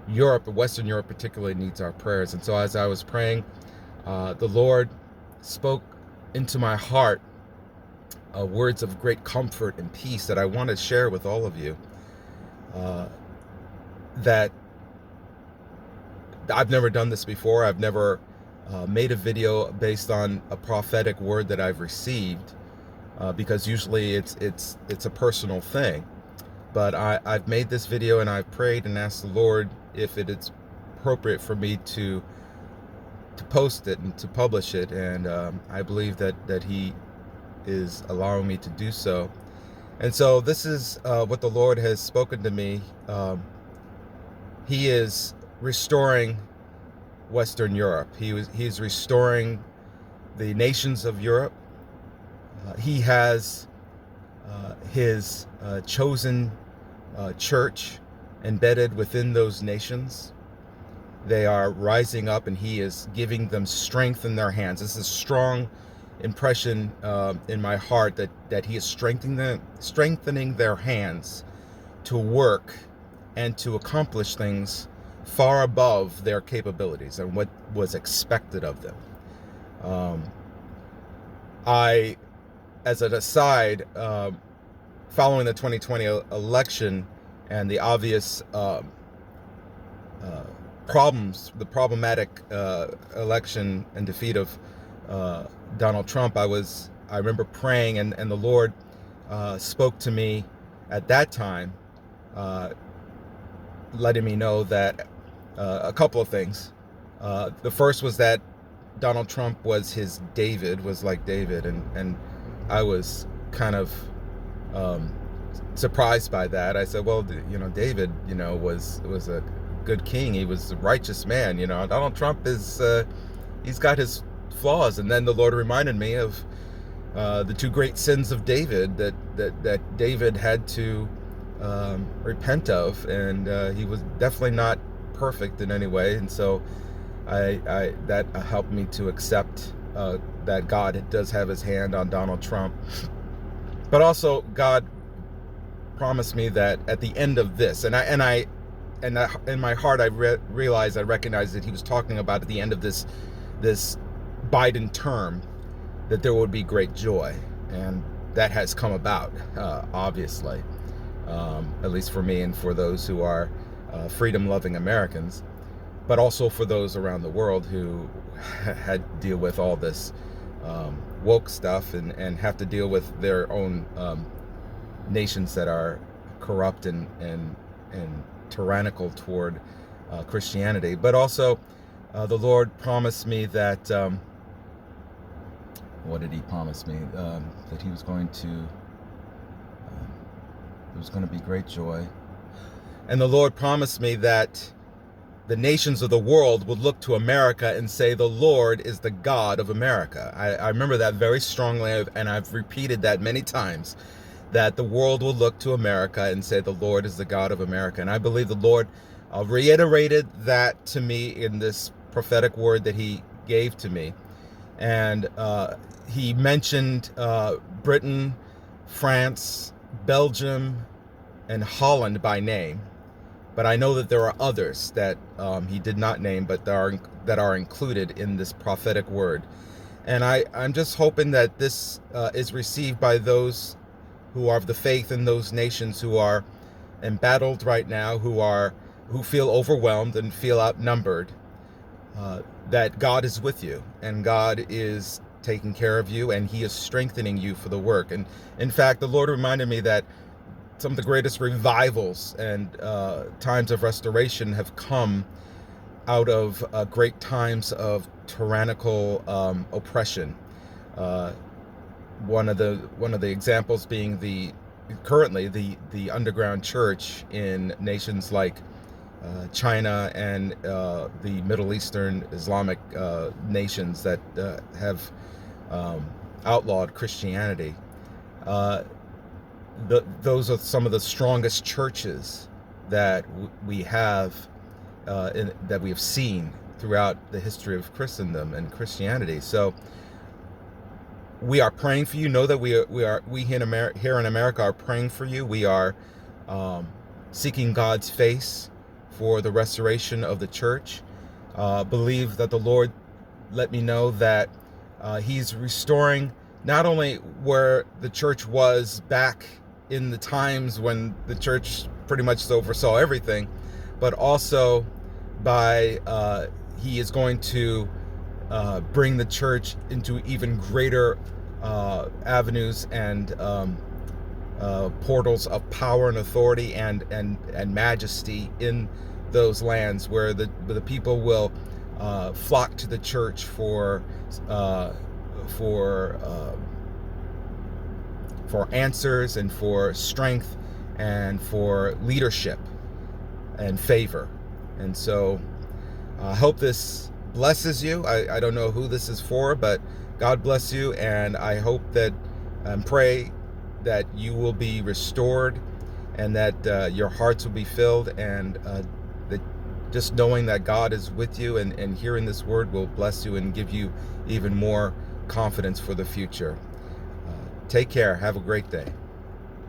Europe, Western Europe particularly, needs our prayers. And so as I was praying, the Lord spoke into my heart words of great comfort and peace that I want to share with all of you. Uh, that I've never done this before. I've never made a video based on a prophetic word that I've received, because usually it's a personal thing. But I've made this video and I've prayed and asked the Lord if it is appropriate for me to post it and to publish it, and I believe that He is allowing me to do so. And so this is what the Lord has spoken to me. He is restoring Western Europe. He's restoring the nations of Europe. He has his chosen church embedded within those nations. They are rising up, and He is giving them strength in their hands. This is a strong impression in my heart that He is strengthening their hands to work and to accomplish things far above their capabilities and what was expected of them. I, as an aside, following the 2020 election and the obvious problems, the problematic election and defeat of Donald Trump, I remember praying, and the Lord spoke to me at that time, letting me know that a couple of things. The first was that Donald Trump was like David, and I was kind of surprised by that. I said, well, David, was a good king. He was a righteous man. Donald Trump he's got his flaws. And then the Lord reminded me of the two great sins of David that David had to repent of, and he was definitely not perfect in any way. And so that helped me to accept that God does have His hand on Donald Trump. But also, God promised me that at the end of this, and in my heart, I recognized that He was talking about at the end of this Biden term, that there would be great joy, and that has come about, obviously, at least for me and for those who are freedom-loving Americans, but also for those around the world who had to deal with all this woke stuff and have to deal with their own nations that are corrupt and tyrannical toward Christianity. But also, the Lord promised me that, what did He promise me? That He was going to, there was going to be great joy. And the Lord promised me that the nations of the world would look to America and say, the Lord is the God of America. I remember that very strongly, and I've repeated that many times, that the world will look to America and say, the Lord is the God of America. And I believe the Lord reiterated that to me in this prophetic word that He gave to me. And He mentioned Britain, France, Belgium, and Holland by name. But I know that there are others that He did not name, but that are included in this prophetic word. And I'm just hoping that this is received by those who are of the faith in those nations who are embattled right now, who feel overwhelmed and feel outnumbered, that God is with you, and God is taking care of you, and He is strengthening you for the work. And in fact, the Lord reminded me that some of the greatest revivals and times of restoration have come out of great times of tyrannical oppression. One of the examples being currently the underground church in nations like China and the Middle Eastern Islamic nations that have outlawed Christianity. Those are some of the strongest churches that we have seen throughout the history of Christendom and Christianity. So we are praying for you. Know that we here in America are praying for you. We are seeking God's face for the restoration of the church. Believe that the Lord let me know that he's restoring not only where the church was back in the times when the church pretty much oversaw everything, but also by he is going to bring the church into even greater avenues and portals of power and authority and majesty in those lands, where the people will flock to the church for answers and for strength and for leadership and favor. And so I hope this blesses you. I don't know who this is for, but God bless you, and I hope that and pray that you will be restored and that your hearts will be filled, and that just knowing that God is with you and hearing this word will bless you and give you even more confidence for the future. Take care. Have a great day.